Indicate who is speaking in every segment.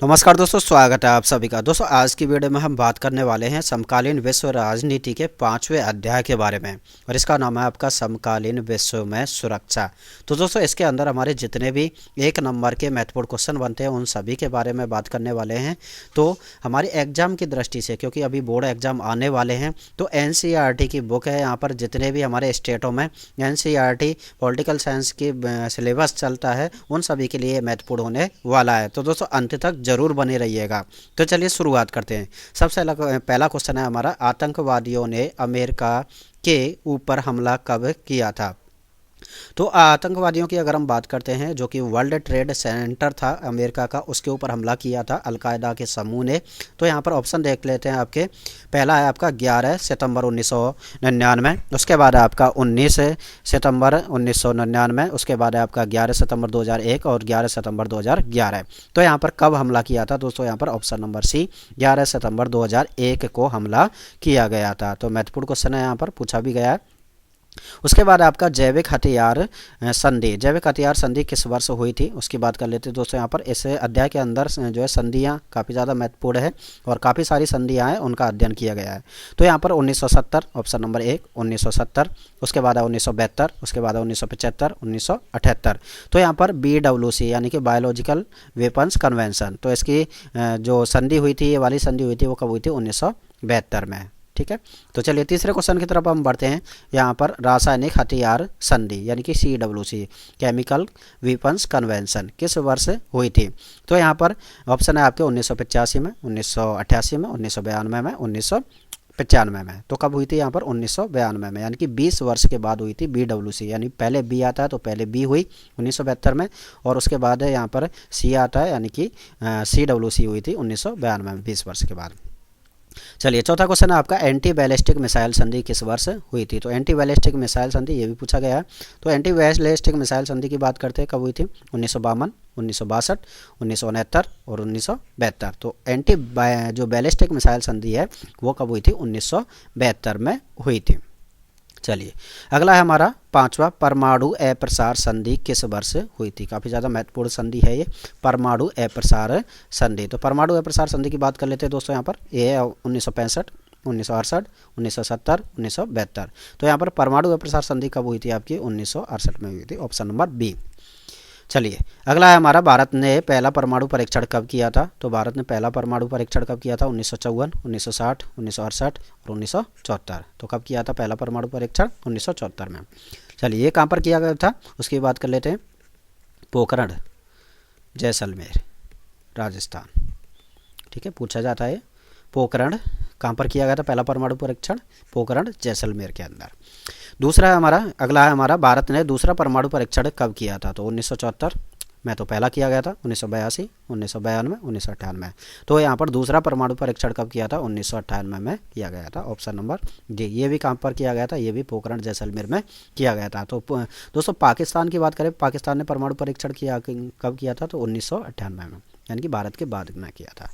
Speaker 1: नमस्कार दोस्तों, स्वागत है आप सभी का। दोस्तों आज की वीडियो में हम बात करने वाले हैं समकालीन विश्व राजनीति के 5वें अध्याय के बारे में, और इसका नाम है आपका समकालीन विश्व में सुरक्षा। तो दोस्तों इसके अंदर हमारे जितने भी 1 नंबर के महत्वपूर्ण क्वेश्चन बनते हैं उन सभी के बारे में बात करने वाले हैं। तो हमारे एग्जाम की दृष्टि से, क्योंकि अभी बोर्ड एग्जाम आने वाले हैं, तो NCERT की बुक है। यहाँ पर जितने भी हमारे स्टेटों में NCERT पॉलिटिकल साइंस की सिलेबस चलता है उन सभी के लिए महत्वपूर्ण होने वाला है। तो दोस्तों अंत तक जरूर बने रहिएगा। तो चलिए शुरुआत करते हैं। सबसे पहला क्वेश्चन है हमारा, आतंकवादियों ने अमेरिका के ऊपर हमला कब किया था? तो आतंकवादियों की अगर हम बात करते हैं, जो कि वर्ल्ड ट्रेड सेंटर था अमेरिका का, उसके ऊपर हमला किया था अलकायदा के समूह ने। तो यहाँ पर ऑप्शन देख लेते हैं आपके। पहला है आपका 11 सितंबर 1999, उसके बाद है आपका 19 सितंबर 1999, उसके बाद है आपका 11 सितंबर 2001 और 11 सितंबर 2011। तो यहाँ पर कब हमला किया था दोस्तों? यहाँ पर ऑप्शन नंबर सी 11 सितंबर 2001 को हमला किया गया था। तो महत्वपूर्ण क्वेश्चन है, यहाँ पर पूछा भी गया है। उसके बाद आपका जैविक हथियार संधि, जैविक हथियार संधि किस वर्ष हुई थी उसकी बात कर लेते हैं दोस्तों। यहाँ पर इस अध्याय के अंदर जो है संधियाँ काफ़ी ज़्यादा महत्वपूर्ण है और काफ़ी सारी संधियाँ हैं, उनका अध्ययन किया गया है। तो यहाँ पर 1970 ऑप्शन नंबर 1 1970, उसके बाद है 1972, उसके बाद है 1975, 1978। तो यहाँ पर BWC यानी कि बायोलॉजिकल वेपन्स कन्वेंशन, तो इसकी जो संधि हुई थी, ये वाली संधि हुई थी, वो कब हुई थी? 1972 में। ठीक है। तो चलिए तीसरे क्वेश्चन की तरफ हम बढ़ते हैं। यहाँ पर रासायनिक हथियार संधि यानी कि CWC केमिकल वेपन्स कन्वेंशन किस वर्ष हुई थी? तो यहाँ पर ऑप्शन है आपके 1985 में, 1988 में, 1992 में, 1995 में। तो कब हुई थी? यहाँ पर 1992 में, यानी कि 20 वर्ष के बाद हुई थी BWC। यानी पहले B आता है तो पहले B हुई 1972 में, और उसके बाद है यहाँ पर C आता है, यानी कि CWC हुई थी 1992 में, 20 वर्ष के बाद। चलिए चौथा क्वेश्चन है आपका, एंटी बैलिस्टिक मिसाइल संधि किस वर्ष हुई थी? तो एंटी बैलिस्टिक मिसाइल संधि ये भी पूछा गया है। तो एंटी बैलिस्टिक मिसाइल संधि की बात करते हैं, कब हुई थी? 1952, 1962, 1969 और 1972। तो जो बैलिस्टिक मिसाइल संधि है वो कब हुई थी? 1972 में हुई थी। चलिए अगला है हमारा 5वां, परमाणु अप्रसार संधि किस वर्ष हुई थी? काफ़ी ज़्यादा महत्वपूर्ण संधि है ये, परमाणु अप्रसार संधि। तो परमाणु अप्रसार संधि की बात कर लेते हैं दोस्तों। यहाँ पर ये है 1965, 1968, 1970, 1972। तो यहाँ पर परमाणु अप्रसार संधि कब हुई थी आपकी? 1968 में हुई थी, ऑप्शन नंबर बी। चलिए अगला है हमारा, भारत ने पहला परमाणु परीक्षण कब किया था? तो भारत ने पहला परमाणु परीक्षण कब किया था? 1954, 1960, 1968 और 1974। तो कब किया था पहला परमाणु परीक्षण? 1974 में। चलिए ये कहाँ पर किया गया था उसकी बात कर लेते हैं। पोखरण, जैसलमेर, राजस्थान। ठीक है, पूछा जाता है पोखरण कहाँ पर किया गया था पहला परमाणु परीक्षण? पोखरण, जैसलमेर के अंदर। दूसरा है हमारा, अगला है हमारा, भारत ने दूसरा परमाणु परीक्षण कब किया था? तो 1974 में तो पहला किया गया था, 1982, 1992, 1998। तो यहाँ पर दूसरा परमाणु परीक्षण कब किया था? 1998 में किया गया था, ऑप्शन नंबर डी। ये भी कहाँ पर किया गया था? ये भी पोखरण जैसलमेर में किया गया था। तो दोस्तों पाकिस्तान की बात करें, पाकिस्तान ने परमाणु परीक्षण कब किया था? तो 1998 में, यानी कि भारत के बाद में किया था।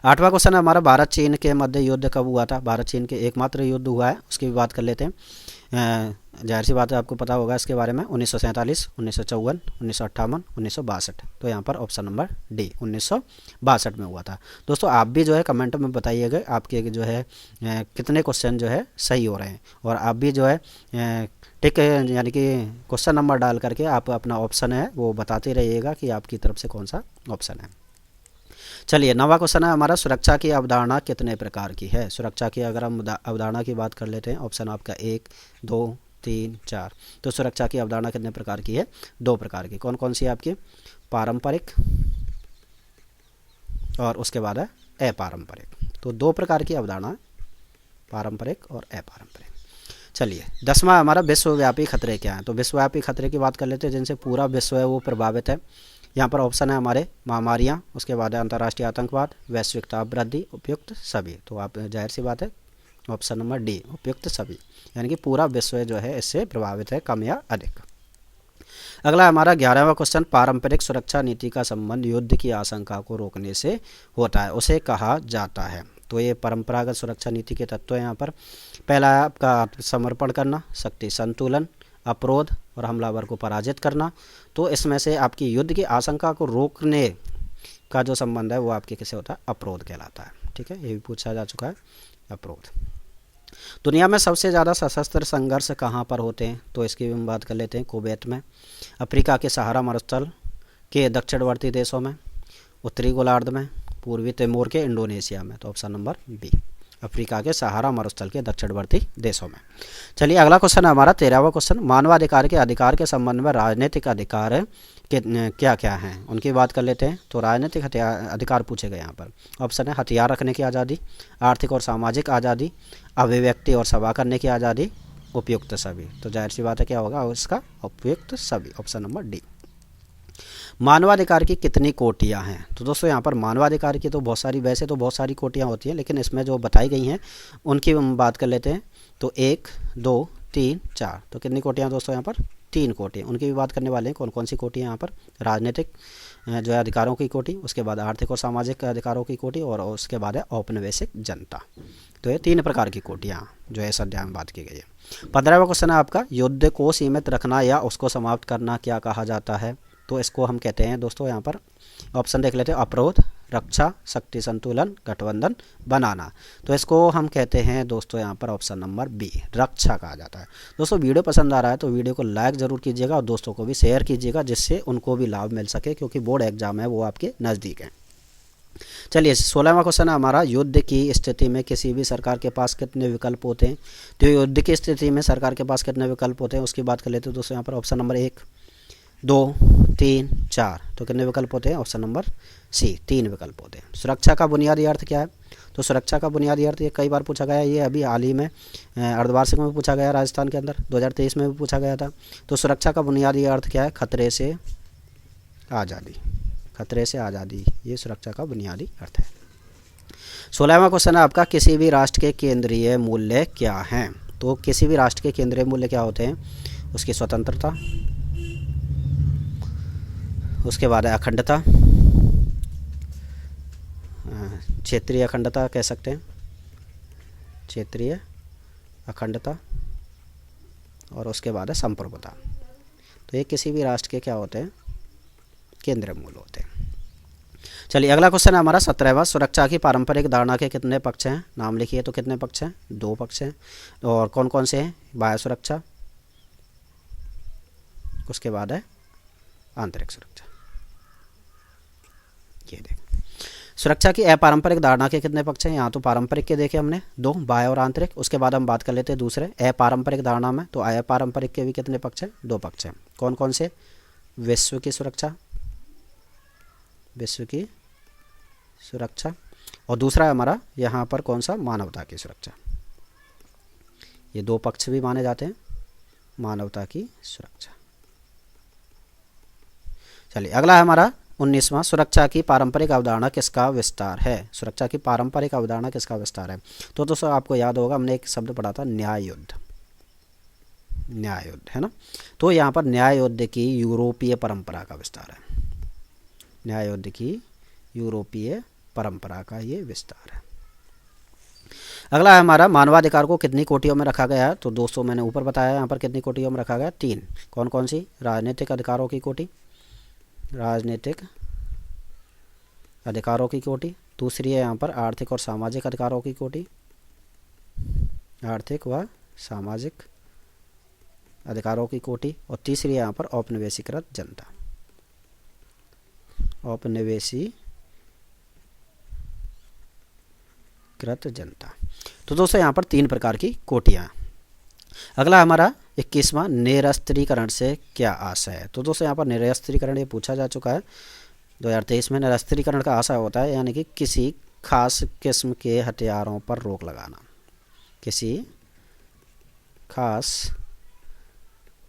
Speaker 1: 8वां क्वेश्चन है हमारा, भारत चीन के मध्य युद्ध कब हुआ था? भारत चीन के एकमात्र युद्ध हुआ है, उसकी भी बात कर लेते हैं। जाहिर सी बात है आपको पता होगा इसके बारे में। 1947, 1954, 1958, 1962। तो यहाँ पर ऑप्शन नंबर डी 1962 में हुआ था। दोस्तों आप भी जो है कमेंट में बताइएगा आपके जो है कितने क्वेश्चन जो है सही हो रहे हैं, और आप भी जो है टिक यानी कि क्वेश्चन नंबर डाल करके आप अपना ऑप्शन है वो बताते रहिएगा कि आपकी तरफ से कौन सा ऑप्शन है। चलिए 9वां क्वेश्चन है हमारा, सुरक्षा की अवधारणा कितने प्रकार की है? सुरक्षा की अगर हम अवधारणा की बात कर लेते हैं, ऑप्शन आपका 1, 2, 3, 4। तो सुरक्षा की अवधारणा कितने प्रकार की है? 2 प्रकार की। कौन कौन सी है आपकी? पारंपरिक और उसके बाद है अपारंपरिक। तो 2 प्रकार की अवधारणा, पारंपरिक और अपारंपरिक। चलिए 10वां हमारा, विश्वव्यापी खतरे क्या हैं? तो विश्वव्यापी खतरे की बात कर लेते हैं जिनसे पूरा विश्व है वो प्रभावित है। यहाँ पर ऑप्शन है हमारे महामारियाँ, उसके बाद है अंतर्राष्ट्रीय आतंकवाद, वैश्विक ताप वृद्धि, उपयुक्त सभी। तो आप जाहिर सी बात है ऑप्शन नंबर डी उपयुक्त सभी, यानी कि पूरा विश्व जो है इससे प्रभावित है, कम या अधिक। अगला हमारा 11वां क्वेश्चन, पारंपरिक सुरक्षा नीति का संबंध युद्ध की आशंका को रोकने से होता है, उसे कहा जाता है। तो ये परंपरागत सुरक्षा नीति के तत्व हैं यहाँ पर। पहला है आपका आत्मसमर्पण करना, शक्ति संतुलन, अपरोध और हमलावर को पराजित करना। तो इसमें से आपकी युद्ध की आशंका को रोकने का जो संबंध है वो आपके किसे होता है, अवरोध कहलाता है। ठीक है, ये भी पूछा जा चुका है, अवरोध। दुनिया में सबसे ज़्यादा सशस्त्र संघर्ष कहाँ पर होते हैं, तो इसकी भी हम बात कर लेते हैं। कुवैत में, अफ्रीका के सहारा मरुस्थल के दक्षिणवर्ती देशों में, उत्तरी गोलार्ध में, पूर्वी तिमोर के इंडोनेशिया में। तो ऑप्शन नंबर बी, अफ्रीका के सहारा मरुस्थल के दक्षिणवर्ती देशों में। चलिए अगला क्वेश्चन है हमारा 13वां क्वेश्चन, मानवाधिकार के अधिकार के संबंध में राजनीतिक अधिकार के क्या क्या हैं, उनकी बात कर लेते हैं। तो राजनीतिक अधिकार पूछे गए यहाँ पर। ऑप्शन है हथियार रखने की आज़ादी, आर्थिक और सामाजिक आज़ादी, अभिव्यक्ति और सभा करने की आज़ादी, उपयुक्त सभी। तो जाहिर सी बात है क्या होगा इसका, उपयुक्त सभी, ऑप्शन नंबर डी। मानवाधिकार की कितनी कोटियाँ हैं, तो दोस्तों यहाँ पर मानवाधिकार की तो बहुत सारी, वैसे तो बहुत सारी कोटियाँ होती हैं, लेकिन इसमें जो बताई गई हैं उनकी हम बात कर लेते हैं। तो 1, 2, 3, 4, तो कितनी कोटियाँ दोस्तों यहाँ पर, 3 कोटियाँ। उनकी भी बात करने वाले हैं, कौन कौन सी कोटियाँ यहाँ पर, राजनीतिक जो है अधिकारों की कोटि, उसके बाद आर्थिक और सामाजिक अधिकारों की कोटि, और उसके बाद है औपनिवेशिक जनता। तो ये 3 प्रकार की कोटियाँ जो है इस अध्याय में बात की गई है। 15वां क्वेश्चन है आपका, युद्ध को सीमित रखना या उसको समाप्त करना क्या कहा जाता है, तो इसको हम कहते हैं दोस्तों यहाँ पर, ऑप्शन देख लेते हैं, अवरोध, रक्षा, शक्ति संतुलन, गठबंधन बनाना। तो इसको हम कहते हैं दोस्तों यहाँ पर ऑप्शन नंबर बी, रक्षा कहा जाता है। दोस्तों वीडियो पसंद आ रहा है तो वीडियो को लाइक ज़रूर कीजिएगा और दोस्तों को भी शेयर कीजिएगा, जिससे उनको भी लाभ मिल सके, क्योंकि बोर्ड एग्जाम है वो आपके नज़दीक है। चलिए 16वां क्वेश्चन है हमारा, युद्ध की स्थिति में किसी भी सरकार के पास कितने विकल्प होते हैं। तो युद्ध की स्थिति में सरकार के पास कितने विकल्प होते हैं उसकी बात कर लेते हैं दोस्तों यहाँ पर। ऑप्शन नंबर 1, 2, 3, 4, तो कितने विकल्प होते हैं, ऑप्शन नंबर सी, 3 विकल्प होते हैं। सुरक्षा का बुनियादी अर्थ क्या है, तो सुरक्षा का बुनियादी अर्थ ये कई बार पूछा गया है, ये अभी हाल ही में अर्धवार्षिक में पूछा गया, राजस्थान के अंदर 2023 में भी पूछा गया था। तो सुरक्षा का बुनियादी अर्थ क्या है, खतरे से आज़ादी, खतरे से आज़ादी, ये सुरक्षा का बुनियादी अर्थ है। 16वां क्वेश्चन है आपका, किसी भी राष्ट्र के केंद्रीय मूल्य क्या हैं। तो किसी भी राष्ट्र के केंद्रीय मूल्य क्या होते हैं, उसकी स्वतंत्रता, उसके बाद है अखंडता, क्षेत्रीय अखंडता कह सकते हैं, क्षेत्रीय अखंडता, और उसके बाद है संप्रभुता। तो ये किसी भी राष्ट्र के क्या होते हैं, केंद्रीय मूल्य होते हैं। चलिए अगला क्वेश्चन है हमारा 17वां, सुरक्षा की पारंपरिक धारणा के कितने पक्ष हैं, नाम लिखिए। तो कितने पक्ष हैं, 2 पक्ष हैं, और कौन कौन से हैं, बाह्य सुरक्षा, उसके बाद है आंतरिक सुरक्षा। ये देख, सुरक्षा की अपारंपरिक धारणा के कितने पक्ष हैं, यहाँ तो पारंपरिक के देखे हमने 2, बाह्य और आंतरिक। उसके बाद हम बात कर लेते हैं दूसरे अपारंपरिक धारणा में। तो अपारंपरिक के भी कितने पक्ष हैं, 2 पक्ष हैं, कौन कौन से, विश्व की सुरक्षा, विश्व की सुरक्षा, और दूसरा है हमारा यहाँ पर कौन सा, मानवता की सुरक्षा। ये 2 पक्ष भी माने जाते हैं, मानवता की सुरक्षा। चलिए अगला है हमारा 19वां, सुरक्षा की पारंपरिक अवधारणा किसका विस्तार है। सुरक्षा की पारंपरिक अवधारणा किसका विस्तार है, तो दोस्तों आपको याद होगा हमने एक शब्द पढ़ा था, न्याय युद्ध, न्याय युद्ध है ना। तो यहाँ पर न्याय युद्ध की यूरोपीय परंपरा का विस्तार है, न्याय युद्ध की यूरोपीय परंपरा का ये विस्तार है। अगला है हमारा, मानवाधिकार को कितनी कोटियों में रखा गया है। तो दोस्तों मैंने ऊपर बताया यहाँ पर कितनी कोटियों में रखा गया, 3, कौन कौन सी, राजनीतिक अधिकारों की कोटि, राजनीतिक अधिकारों की कोटि, दूसरी है यहाँ पर आर्थिक और सामाजिक अधिकारों की कोटि, आर्थिक व सामाजिक अधिकारों की कोटि, और तीसरी है यहाँ पर औपनिवेशीकृत जनता, औपनिवेशीकृत जनता। तो दोस्तों यहाँ पर 3 प्रकार की कोटियाँ। अगला हमारा 21वां, निरस्त्रीकरण से क्या आशय है। तो दोस्तों यहाँ पर निरस्त्रीकरण ये पूछा जा चुका है 2023 में। निरस्त्रीकरण का आशय होता है यानी कि किसी खास किस्म के हथियारों पर रोक लगाना, किसी खास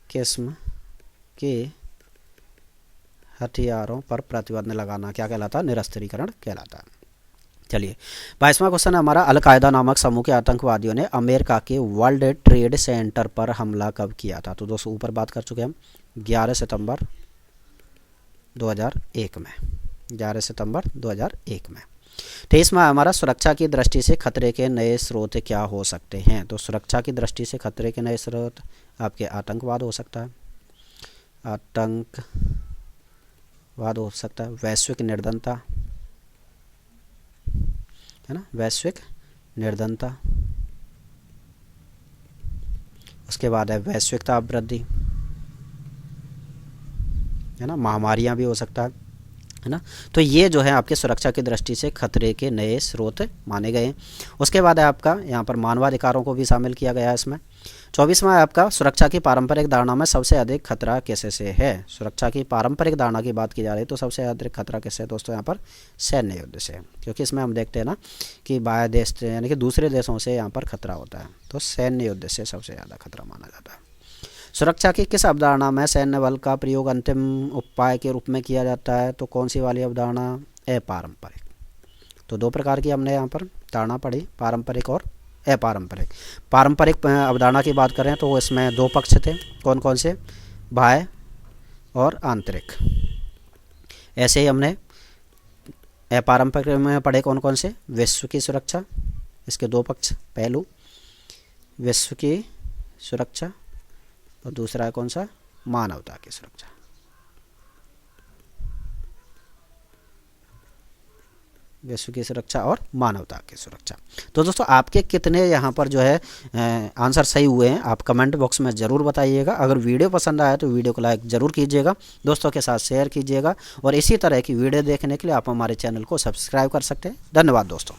Speaker 1: किस्म के हथियारों पर प्रतिबंध लगाना क्या कहलाता है, निरस्त्रीकरण कहलाता है। चलिए 22वां क्वेश्चन है हमारा, अलकायदा नामक समूह के आतंकवादियों ने अमेरिका के वर्ल्ड ट्रेड सेंटर पर हमला कब किया था। तो दोस्तों ऊपर बात कर चुके हैं हम, 11 सितंबर 2001 में, 11 सितंबर 2001 में। 23वां हमारा, सुरक्षा की दृष्टि से खतरे के नए स्रोत क्या हो सकते हैं। तो सुरक्षा की दृष्टि से खतरे के नए स्रोत आपके आतंकवाद हो सकता है, आतंकवाद हो सकता है, वैश्विक निर्धनता, है ना, वैश्विक निर्धनता। उसके बाद है वैश्विक ताप वृद्धि, है ना, महामारियां भी हो सकता है ना। तो ये जो है आपके सुरक्षा की दृष्टि से खतरे के नए स्रोत माने गए हैं। उसके बाद है आपका यहाँ पर मानवाधिकारों को भी शामिल किया गया है इसमें। 24वां है आपका सुरक्षा की पारंपरिक धारणा में सबसे अधिक खतरा किसे से है। सुरक्षा की पारंपरिक धारणा की बात की जा रही है तो सबसे अधिक खतरा किससे है दोस्तों, यहाँ पर सैन्य युद्ध से, क्योंकि इसमें हम देखते हैं ना कि बाह्य देश से यानी कि दूसरे देशों से यहाँ पर खतरा होता है, तो सैन्य युद्ध से सबसे ज़्यादा खतरा माना जाता है। सुरक्षा की किस अवधारणा में सैन्य बल का प्रयोग अंतिम उपाय के रूप में किया जाता है, तो कौन सी वाली अवधारणा, अपारंपरिक। तो दो प्रकार की हमने यहाँ पर धारणा पढ़ी, पारंपरिक और अपारंपरिक। पारंपरिक अवधारणा की बात करें तो इसमें दो पक्ष थे, कौन कौन से, बाह्य और आंतरिक। ऐसे ही हमने अपारंपरिक में पढ़े कौन कौन से, विश्व की सुरक्षा, इसके दो पक्ष पहलू, विश्व की सुरक्षा और दूसरा है कौन सा, मानवता की सुरक्षा। विश्व की सुरक्षा और मानवता की सुरक्षा। तो दोस्तों आपके कितने यहाँ पर जो है आंसर सही हुए हैं आप कमेंट बॉक्स में ज़रूर बताइएगा। अगर वीडियो पसंद आया तो वीडियो को लाइक ज़रूर कीजिएगा, दोस्तों के साथ शेयर कीजिएगा और इसी तरह की वीडियो देखने के लिए आप हमारे चैनल को सब्सक्राइब कर सकते हैं। धन्यवाद दोस्तों।